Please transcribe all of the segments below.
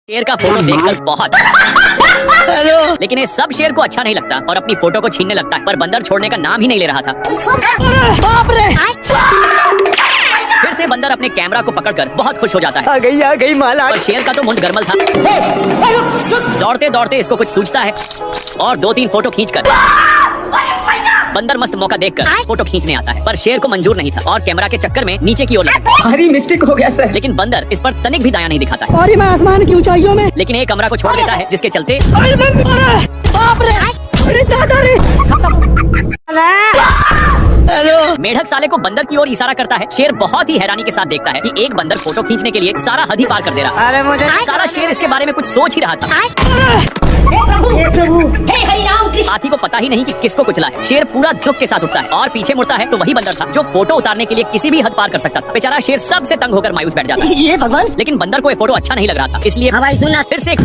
शेर का फोटो देखकर बहुत लेकिन ये सब शेर को अच्छा नहीं लगता और अपनी फोटो को छीनने लगता है, पर बंदर छोड़ने का नाम ही नहीं ले रहा था। बाप रे! फिर से बंदर अपने कैमरा को पकड़कर बहुत खुश हो जाता है। आ गई माला। पर शेर का तो मुंड गरमल था। दौड़ते दौड़ते इसको कुछ सूझता है और 2-3 फोटो खींचकर बंदर मस्त मौका देखकर फोटो खींचने आता है, पर शेर को मंजूर नहीं था और कैमरा के चक्कर में नीचे की ओर लगा। भारी मिस्टेक हो गया सर। लेकिन बंदर इस पर तनिक भी दया नहीं दिखाता है। और मैं आसमान की ऊंचाइयों में, लेकिन एक कमरा को छोड़ देता है, जिसके चलते बाप रे! अरे दादा रे! मेढक साले को बंदर की ओर इशारा करता है। शेर बहुत ही हैरानी के साथ देखता है कि एक बंदर फोटो खींचने के लिए सारा हद ही पार कर दे रहा। अरे मुझे सारा शेर इसके बारे में कुछ सोच ही रहा था। हे प्रभु, हे हरि राम कृष्ण। हाथी को पता ही नहीं कि किसको कुचला है। शेर पूरा दुख के साथ उठता है और पीछे मुड़ता है तो वही बंदर था जो फोटो उतारने के लिए किसी भी हद पार कर सकता था। बेचारा शेर सबसे तंग होकर मायूस बैठ जाता है। ये भगवान! लेकिन बंदर को ये फोटो अच्छा नहीं लग रहा था, इसलिए हाँ भाई सुनना। फिर से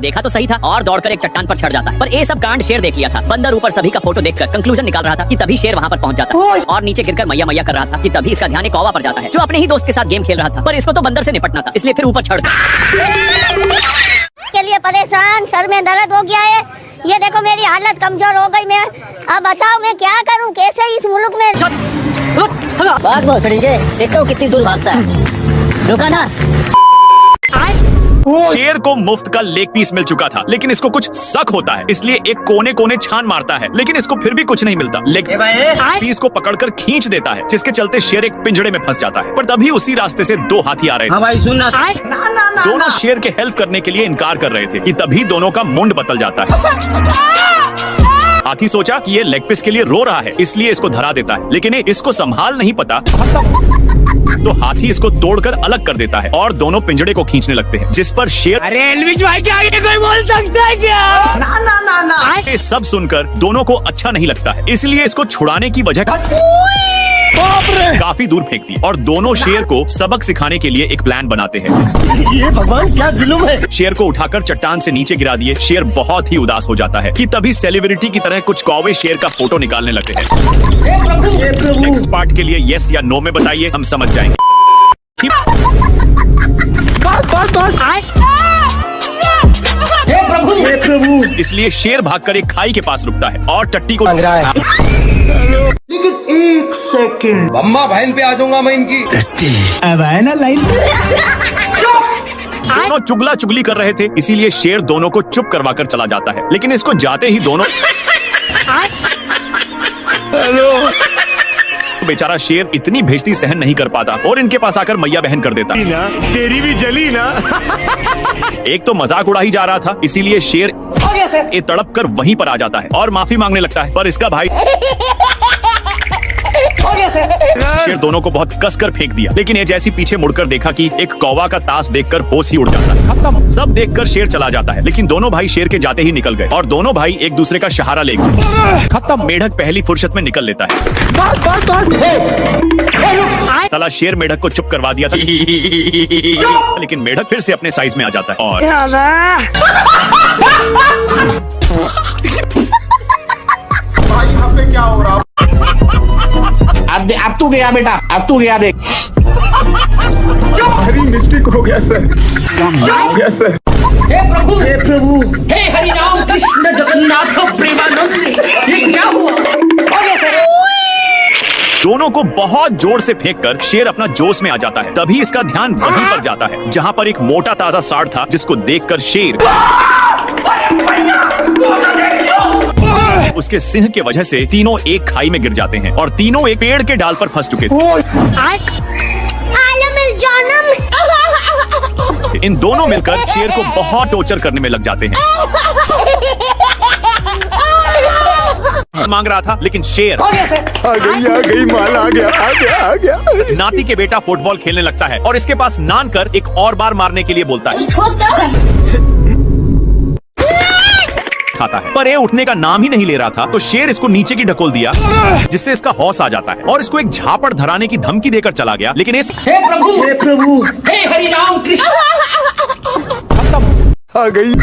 देखा तो सही था और दौड़कर एक चट्टान पर चढ़ जाता है। पर ये सब कांड शेर देख लिया था। बंदर ऊपर सभी का फोटो देखकर कंक्लूजन निकाल रहा था कि तभी शेर वहाँ पर पहुँच जाता है और नीचे गिरकर मैया मैया कर रहा था कि तभी इसका ध्यान एक कौवा पर जाता है जो अपने ही दोस्त के साथ गेम खेल रहा था। पर इसको तो बंदर से निपटना था, इसलिए फिर ऊपर चढ़ के लिए परेशान, सर में दर्द हो गया है। ये देखो मेरी हालत कमजोर हो गई। मैं अब बताओ मैं क्या करूं, कैसे इस मुल्क में। बात बहुत सड़ी है, देखो कितनी दूर भागता है। रुका ना। शेर को मुफ्त का लेग पीस मिल चुका था, लेकिन इसको कुछ शक होता है, इसलिए एक कोने कोने छान मारता है, लेकिन इसको फिर भी कुछ नहीं मिलता। लेग पीस को पकड़कर खींच देता है, जिसके चलते शेर एक पिंजड़े में फंस जाता है। पर तभी उसी रास्ते से 2 हाथी आ रहे थे। हाँ भाई सुनना। दोनों शेर के हेल्प करने के लिए इनकार कर रहे थे कि तभी दोनों का मुंड बदल जाता है। हाथी सोचा कि ये लेग पीस के लिए रो रहा है, इसलिए इसको धरा देता है, लेकिन इसको संभाल नहीं पता तो हाथी इसको तोड़कर अलग कर देता है और दोनों पिंजड़े को खींचने लगते हैं, जिस पर शेर अरे एलविश भाई के आगे कोई बोल सकता है क्या? ना। ये सब सुनकर दोनों को अच्छा नहीं लगता है, इसलिए इसको छुड़ाने की वजह काफी दूर फेंक दी और दोनों शेर को सबक सिखाने के लिए एक प्लान बनाते हैं। ये भगवान क्या जुल्म है! शेर को उठाकर चट्टान से नीचे गिरा दिए। शेर बहुत ही उदास हो जाता है कि तभी सेलिब्रिटी की तरह कुछ कौवे शेर का फोटो निकालने लगते हैं। नेक्स्ट पार्ट के लिए यस या नो में बताइए, हम समझ जाएंगे। हे प्रभु! इसलिए शेर भागकर एक खाई के पास रुकता है और टट्टी को लेकिन 1 सेकंड अम्मा बहन पे आ जाऊंगा मैं इनकी। अब आया ना लाइन। दोनों चुगला चुगली कर रहे थे, इसीलिए शेर दोनों को चुप करवाकर चला जाता है, लेकिन इसको जाते ही दोनों बेचारा शेर इतनी बेइज्जती सहन नहीं कर पाता और इनके पास आकर मैया बहन कर देता। तेरी भी जली ना। एक तो मजाक उड़ा ही जा रहा था, इसीलिए शेर ये तड़प कर वहीं पर आ जाता है और माफी मांगने लगता है, पर इसका भाई शेर दोनों को बहुत कसकर फेंक दिया। लेकिन ये जैसी पीछे मुड़कर देखा कि एक कौवा का ताश देखकर होश ही उड़ जाता है। खत्म। सब देखकर शेर चला जाता है, लेकिन दोनों भाई शेर के जाते ही निकल गए और दोनों भाई एक दूसरे का सहारा ले गए। खत्म। मेढक पहली फुर्सत में निकल लेता है। साला शेर मेढक को चुप करवा दिया था, लेकिन मेढक फिर से अपने साइज में आ जाता है और भाई यहाँ पे क्या हो रहा? अब तू गया बेटा, अब तू गया देख। भारी मिस्टेक हो गया सर। हे प्रभु, हे प्रभु! हे हरि राम कृष्ण जगन्नाथ प्रेमानंद, ये क्या हुआ? दोनों को बहुत जोर से फेंककर शेर अपना जोश में आ जाता है। तभी इसका ध्यान वहीं पर जाता है जहां पर एक मोटा ताजा सांड था, जिसको देखकर शेर उसके सिंह के वजह से तीनों एक खाई में गिर जाते हैं और तीनों एक पेड़ के डाल पर फंस चुके थे। इन दोनों मिलकर शेर को बहुत टॉर्चर करने में लग जाते हैं। मांग रहा था, लेकिन शेर आ गई माल, आ गया। नाती के बेटा फुटबॉल खेलने लगता है और इसके पास नान कर एक और बार मारने के लिए बोलता है। खाता है, पर ये उठने का नाम ही नहीं ले रहा था, तो शेर इसको नीचे की ढकोल दिया, जिससे इसका हौस आ जाता है और इसको एक झापड़ धराने की धमकी देकर चला गया। लेकिन हे प्रभु, हे प्रभु! हे हरि राम कृष्ण। आ गई।